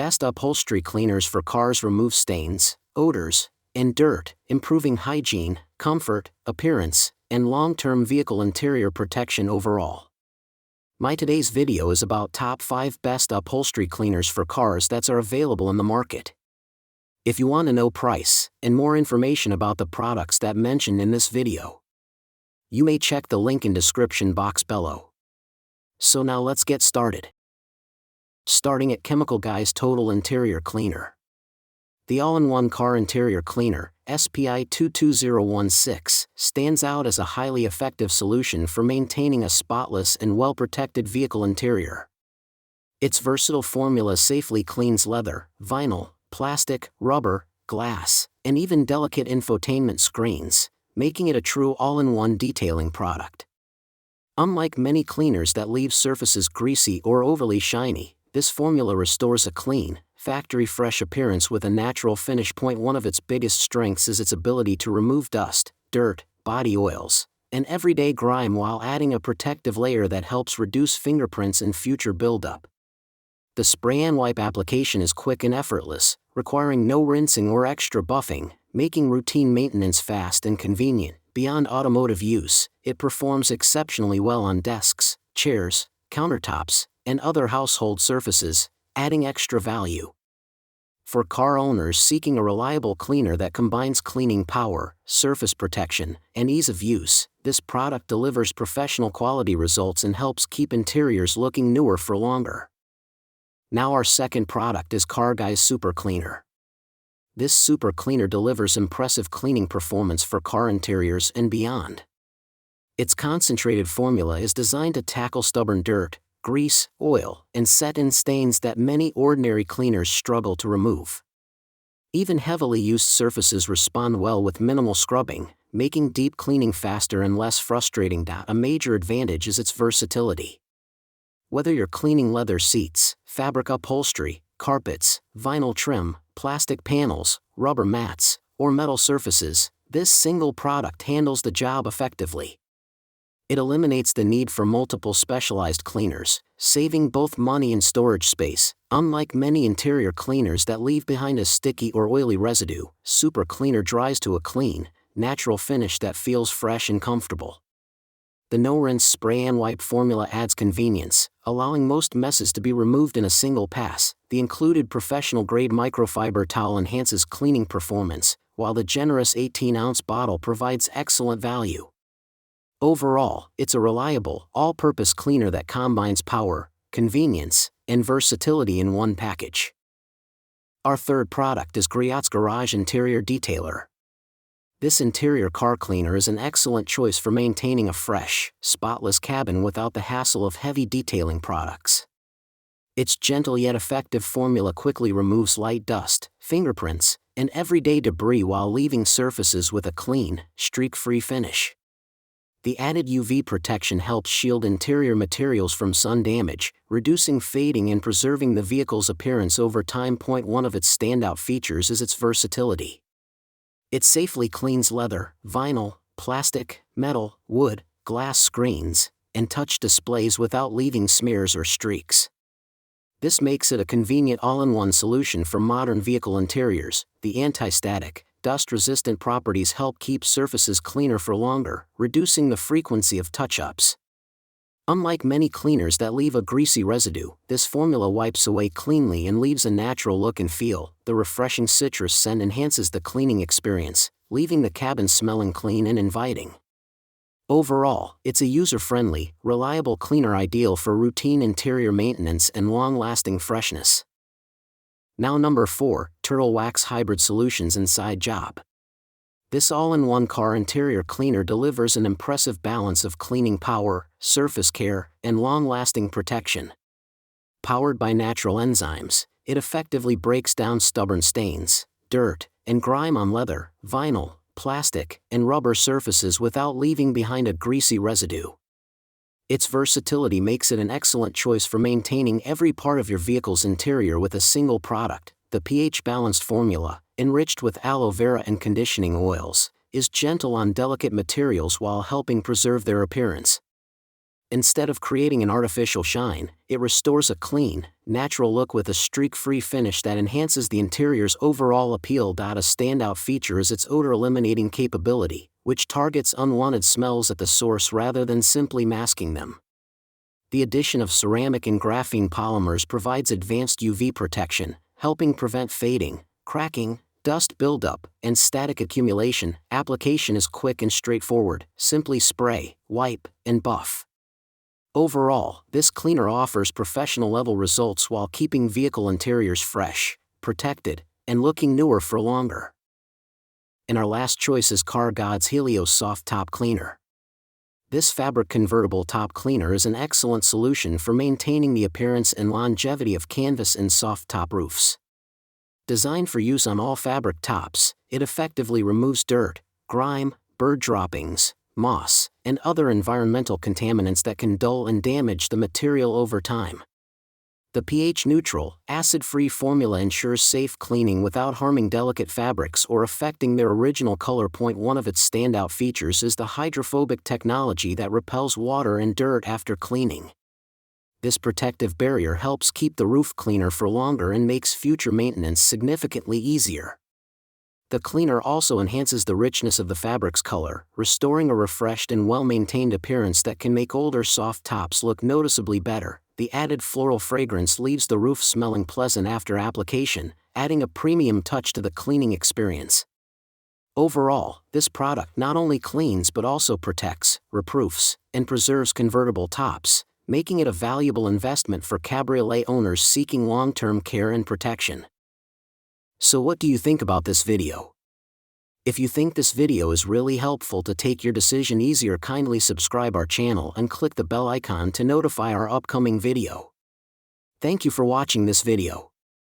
best upholstery cleaners for cars remove stains, odors, and dirt, improving hygiene, comfort, appearance, and long-term vehicle interior protection overall. My today's video is about top 5 best upholstery cleaners for cars that are available in the market. If you want to know price and more information about the products that mentioned in this video, you may check the link in description box below. So now let's get started. Starting at Chemical Guy's Total Interior Cleaner. The all-in-one car interior cleaner, SPI 22016, stands out as a highly effective solution for maintaining a spotless and well-protected vehicle interior. Its versatile formula safely cleans leather, vinyl, plastic, rubber, glass, and even delicate infotainment screens, making it a true all-in-one detailing product. Unlike many cleaners that leave surfaces greasy or overly shiny, this formula restores a clean, factory-fresh appearance with a natural finish. One of its biggest strengths is its ability to remove dust, dirt, body oils, and everyday grime while adding a protective layer that helps reduce fingerprints and future buildup. The spray and wipe application is quick and effortless, requiring no rinsing or extra buffing, making routine maintenance fast and convenient. Beyond automotive use, it performs exceptionally well on desks, chairs, countertops, and other household surfaces, adding extra value. For car owners seeking a reliable cleaner that combines cleaning power, surface protection, and ease of use, this product delivers professional quality results and helps keep interiors looking newer for longer. Now our second product is Car Guy's Super Cleaner. This super cleaner delivers impressive cleaning performance for car interiors and beyond. Its concentrated formula is designed to tackle stubborn dirt, grease, oil, and set-in stains that many ordinary cleaners struggle to remove. Even heavily used surfaces respond well with minimal scrubbing, making deep cleaning faster and less frustrating. A major advantage is its versatility. Whether you're cleaning leather seats, fabric upholstery, carpets, vinyl trim, plastic panels, rubber mats, or metal surfaces, this single product handles the job effectively. It eliminates the need for multiple specialized cleaners, saving both money and storage space. Unlike many interior cleaners that leave behind a sticky or oily residue, Super Cleaner dries to a clean, natural finish that feels fresh and comfortable. The no-rinse spray and wipe formula adds convenience, allowing most messes to be removed in a single pass. The included professional-grade microfiber towel enhances cleaning performance, while the generous 18-ounce bottle provides excellent value. Overall, it's a reliable, all-purpose cleaner that combines power, convenience, and versatility in one package. Our third product is Griot's Garage Interior Detailer. This interior car cleaner is an excellent choice for maintaining a fresh, spotless cabin without the hassle of heavy detailing products. Its gentle yet effective formula quickly removes light dust, fingerprints, and everyday debris while leaving surfaces with a clean, streak-free finish. The added UV protection helps shield interior materials from sun damage, reducing fading and preserving the vehicle's appearance over time. One of its standout features is its versatility. It safely cleans leather, vinyl, plastic, metal, wood, glass screens, and touch displays without leaving smears or streaks. This makes it a convenient all-in-one solution for modern vehicle interiors. The anti-static, dust-resistant properties help keep surfaces cleaner for longer, reducing the frequency of touch-ups. Unlike many cleaners that leave a greasy residue, this formula wipes away cleanly and leaves a natural look and feel. The refreshing citrus scent enhances the cleaning experience, leaving the cabin smelling clean and inviting. Overall, it's a user-friendly, reliable cleaner ideal for routine interior maintenance and long-lasting freshness. Now number 4, Turtle Wax Hybrid Solutions Inside Job. This all-in-one car interior cleaner delivers an impressive balance of cleaning power, surface care, and long-lasting protection. Powered by natural enzymes, it effectively breaks down stubborn stains, dirt, and grime on leather, vinyl, plastic, and rubber surfaces without leaving behind a greasy residue. Its versatility makes it an excellent choice for maintaining every part of your vehicle's interior with a single product. The pH-balanced formula, enriched with aloe vera and conditioning oils, is gentle on delicate materials while helping preserve their appearance. Instead of creating an artificial shine, it restores a clean, natural look with a streak-free finish that enhances the interior's overall appeal. A standout feature is its odor-eliminating capability, which targets unwanted smells at the source rather than simply masking them. The addition of ceramic and graphene polymers provides advanced UV protection, helping prevent fading, cracking, dust buildup, and static accumulation. Application is quick and straightforward. Simply spray, wipe, and buff. Overall, this cleaner offers professional-level results while keeping vehicle interiors fresh, protected, and looking newer for longer. And our last choice is Car God's Helios Soft Top Cleaner. This fabric convertible top cleaner is an excellent solution for maintaining the appearance and longevity of canvas and soft top roofs. Designed for use on all fabric tops, it effectively removes dirt, grime, bird droppings, moss, and other environmental contaminants that can dull and damage the material over time. The pH-neutral, acid-free formula ensures safe cleaning without harming delicate fabrics or affecting their original color. One of its standout features is the hydrophobic technology that repels water and dirt after cleaning. This protective barrier helps keep the roof cleaner for longer and makes future maintenance significantly easier. The cleaner also enhances the richness of the fabric's color, restoring a refreshed and well-maintained appearance that can make older soft tops look noticeably better. The added floral fragrance leaves the roof smelling pleasant after application, adding a premium touch to the cleaning experience. Overall, this product not only cleans but also protects, reproofs, and preserves convertible tops, making it a valuable investment for cabriolet owners seeking long-term care and protection. So what do you think about this video? If you think this video is really helpful to take your decision easier, kindly subscribe our channel and click the bell icon to notify our upcoming video. Thank you for watching this video.